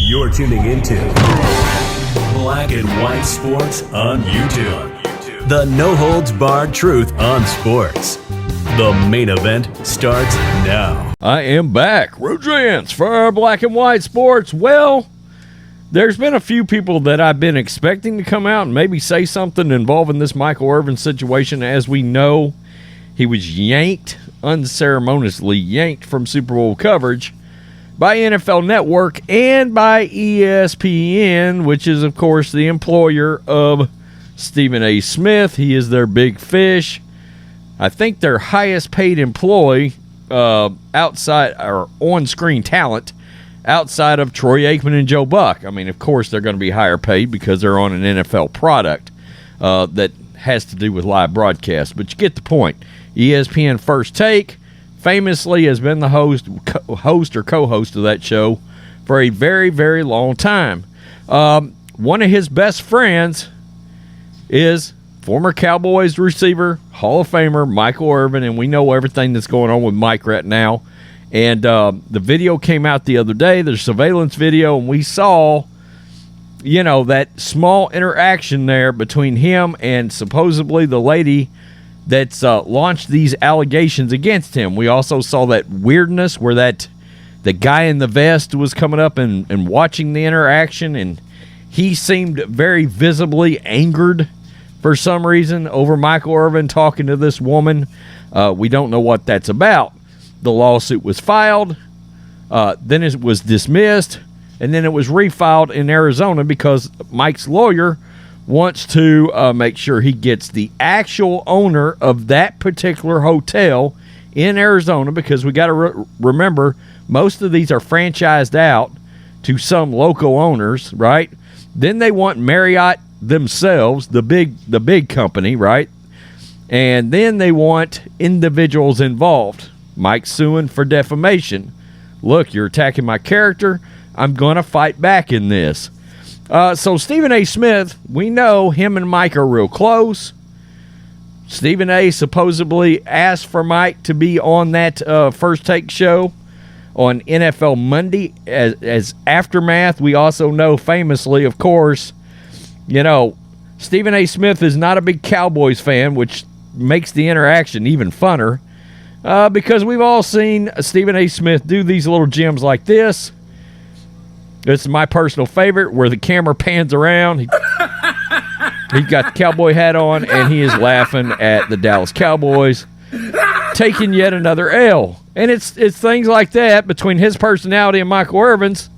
You're tuning into Black and White Sports on YouTube. The no-holds-barred truth on sports. The main event starts now. I am back. Rudrance for Black and White Sports. Well, there's been a few people that I've been expecting to come out and maybe say something involving this Michael Irvin situation. As we know, he was unceremoniously yanked from Super Bowl coverage by NFL Network and by ESPN, which is, of course, the employer of Stephen A. Smith. He is their big fish. I think their highest paid employee outside or on-screen talent outside of Troy Aikman and Joe Buck. I mean, of course, they're going to be higher paid because they're on an NFL product that has to do with live broadcast. But you get the point. ESPN First Take famously has been the host or co-host of that show for a very, very long time. One of his best friends is former Cowboys receiver, Hall of Famer Michael Irvin, and we know everything that's going on with Mike right now. And the video came out the other day, the surveillance video, and we saw, that small interaction there between him and supposedly the lady that's launched these allegations against him. We also saw that weirdness where the guy in the vest was coming up and watching the interaction, and he seemed very visibly angered for some reason over Michael Irvin talking to this woman. We don't know what that's about. The lawsuit was filed, then it was dismissed, and then it was refiled in Arizona because Mike's lawyer wants to make sure he gets the actual owner of that particular hotel in Arizona, because we got to remember most of these are franchised out to some local owners, right? Then they want Marriott themselves, the big company, right? And then they want individuals involved. Mike's suing for defamation. Look, you're attacking my character. I'm going to fight back in this. So Stephen A. Smith, we know him and Mike are real close. Stephen A. supposedly asked for Mike to be on that First Take show on NFL Monday as Aftermath. We also know famously, of course, Stephen A. Smith is not a big Cowboys fan, which makes the interaction even funner because we've all seen Stephen A. Smith do these little gems like this. This is my personal favorite, where the camera pans around. He's got the cowboy hat on, and he is laughing at the Dallas Cowboys taking yet another L. And it's things like that between his personality and Michael Irvin's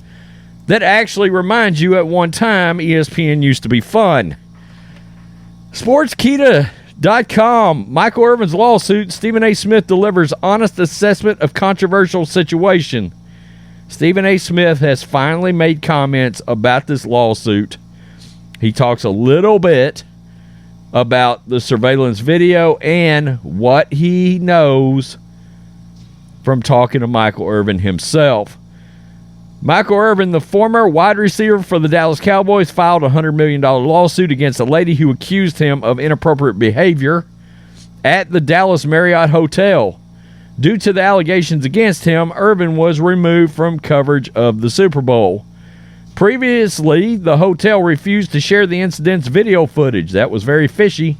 that actually reminds you at one time ESPN used to be fun. Sportskeeda.com. Michael Irvin's lawsuit. Stephen A. Smith delivers honest assessment of controversial situation. Stephen A. Smith has finally made comments about this lawsuit. He talks a little bit about the surveillance video and what he knows from talking to Michael Irvin himself. Michael Irvin, the former wide receiver for the Dallas Cowboys, filed a $100 million lawsuit against a lady who accused him of inappropriate behavior at the Dallas Marriott Hotel. Due to the allegations against him, Irvin was removed from coverage of the Super Bowl. Previously, the hotel refused to share the incident's video footage. That was very fishy.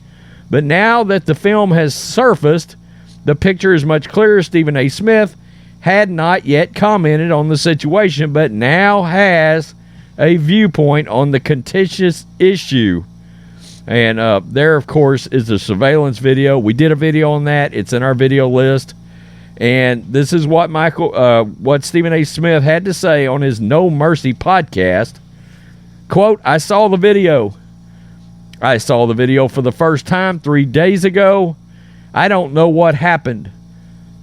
But now that the film has surfaced, the picture is much clearer. Stephen A. Smith had not yet commented on the situation, but now has a viewpoint on the contentious issue. And there, of course, is the surveillance video. We did a video on that. It's in our video list. And this is what what Stephen A. Smith had to say on his No Mercy podcast. Quote, I saw the video for the first time 3 days ago. I don't know what happened.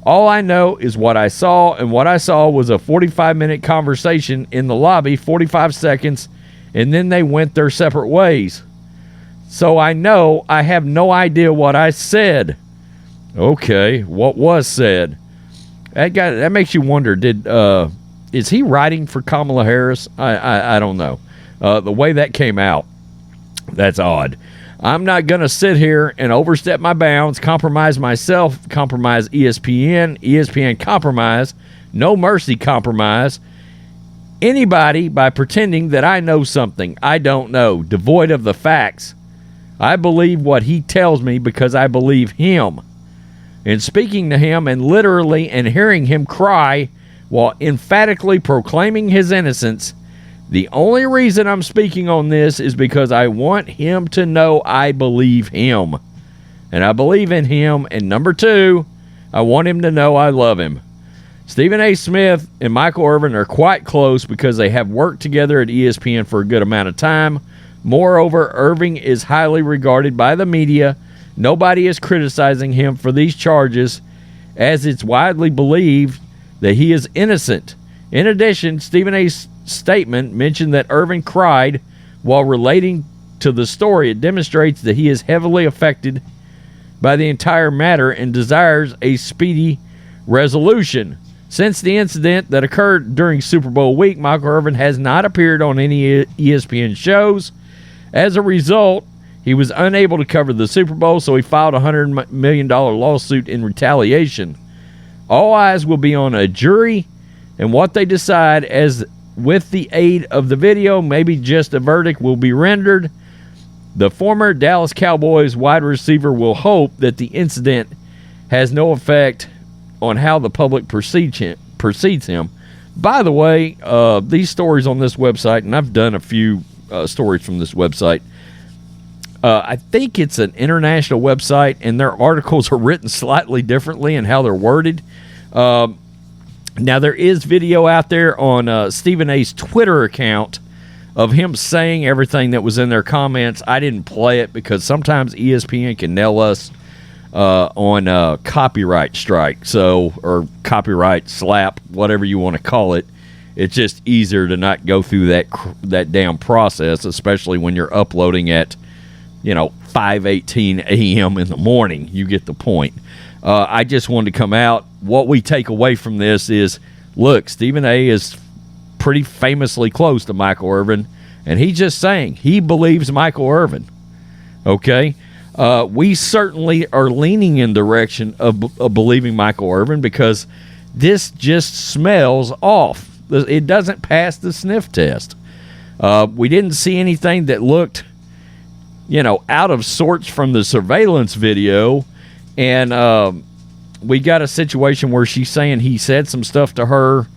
All I know is what I saw, and what I saw was a 45-minute conversation in the lobby, 45 seconds, and then they went their separate ways. So I know I have no idea what I said. Okay, what was said? That makes you wonder, is he writing for Kamala Harris? I don't know. The way that came out, that's odd. I'm not going to sit here and overstep my bounds, compromise myself, compromise ESPN compromise, No Mercy compromise, anybody by pretending that I know something I don't know, devoid of the facts. I believe what he tells me because I believe him. And speaking to him and literally and hearing him cry while emphatically proclaiming his innocence, the only reason I'm speaking on this is because I want him to know I believe him. And I believe in him. And number two, I want him to know I love him. Stephen A. Smith and Michael Irvin are quite close because they have worked together at ESPN for a good amount of time. Moreover, Irving is highly regarded by the media. Nobody is criticizing him for these charges, as it's widely believed that he is innocent. In addition, Stephen A.'s statement mentioned that Irvin cried while relating to the story. It demonstrates that he is heavily affected by the entire matter and desires a speedy resolution. Since the incident that occurred during Super Bowl week, Michael Irvin has not appeared on any ESPN shows. As a result, he was unable to cover the Super Bowl, so he filed a $100 million lawsuit in retaliation. All eyes will be on a jury and what they decide, as with the aid of the video, maybe just a verdict will be rendered. The former Dallas Cowboys wide receiver will hope that the incident has no effect on how the public perceives him. By the way, these stories on this website, and I've done a few stories from this website, I think it's an international website, and their articles are written slightly differently in how they're worded. Now, there is video out there on Stephen A.'s Twitter account of him saying everything that was in their comments. I didn't play it because sometimes ESPN can nail us on copyright strike, or copyright slap, whatever you want to call it. It's just easier to not go through that damn process, especially when you're uploading at 5:18 a.m. in the morning. You get the point. I just wanted to come out. What we take away from this is, look, Stephen A. is pretty famously close to Michael Irvin, and he's just saying he believes Michael Irvin. Okay? We certainly are leaning in direction of believing Michael Irvin because this just smells off. It doesn't pass the sniff test. We didn't see anything that looked, out of sorts from the surveillance video. And we got a situation where she's saying he said some stuff to her.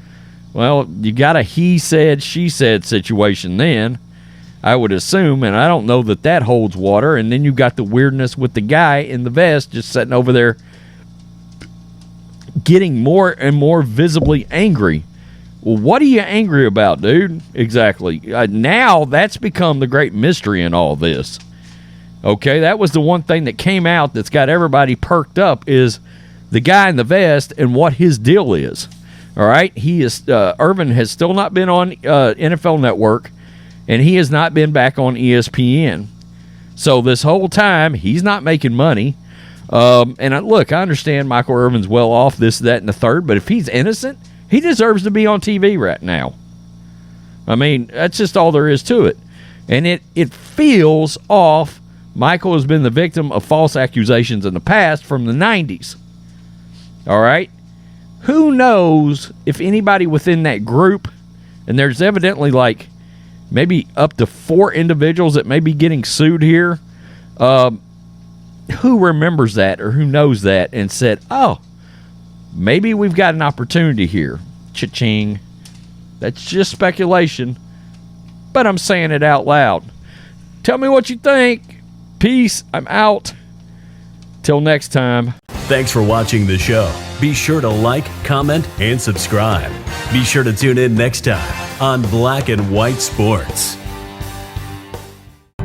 Well, you got a he said, she said situation then, I would assume, and I don't know that holds water. And then you got the weirdness with the guy in the vest just sitting over there getting more and more visibly angry. Well, what are you angry about, dude? Exactly. Now that's become the great mystery in all this. Okay, that was the one thing that came out that's got everybody perked up, is the guy in the vest and what his deal is. All right, he is Irvin has still not been on NFL Network, and he has not been back on ESPN. So this whole time, he's not making money. Look, I understand Michael Irvin's well off, this, that, and the third, but if he's innocent, he deserves to be on TV right now. I mean, that's just all there is to it. And it feels off. Michael has been the victim of false accusations in the past from the 90s. All right? Who knows if anybody within that group, and there's evidently like maybe up to 4 individuals that may be getting sued here, who remembers that or who knows that and said, oh, maybe we've got an opportunity here. Cha-ching. That's just speculation, but I'm saying it out loud. Tell me what you think. Peace. I'm out. Till next time. Thanks for watching the show. Be sure to like, comment, and subscribe. Be sure to tune in next time on Black and White Sports.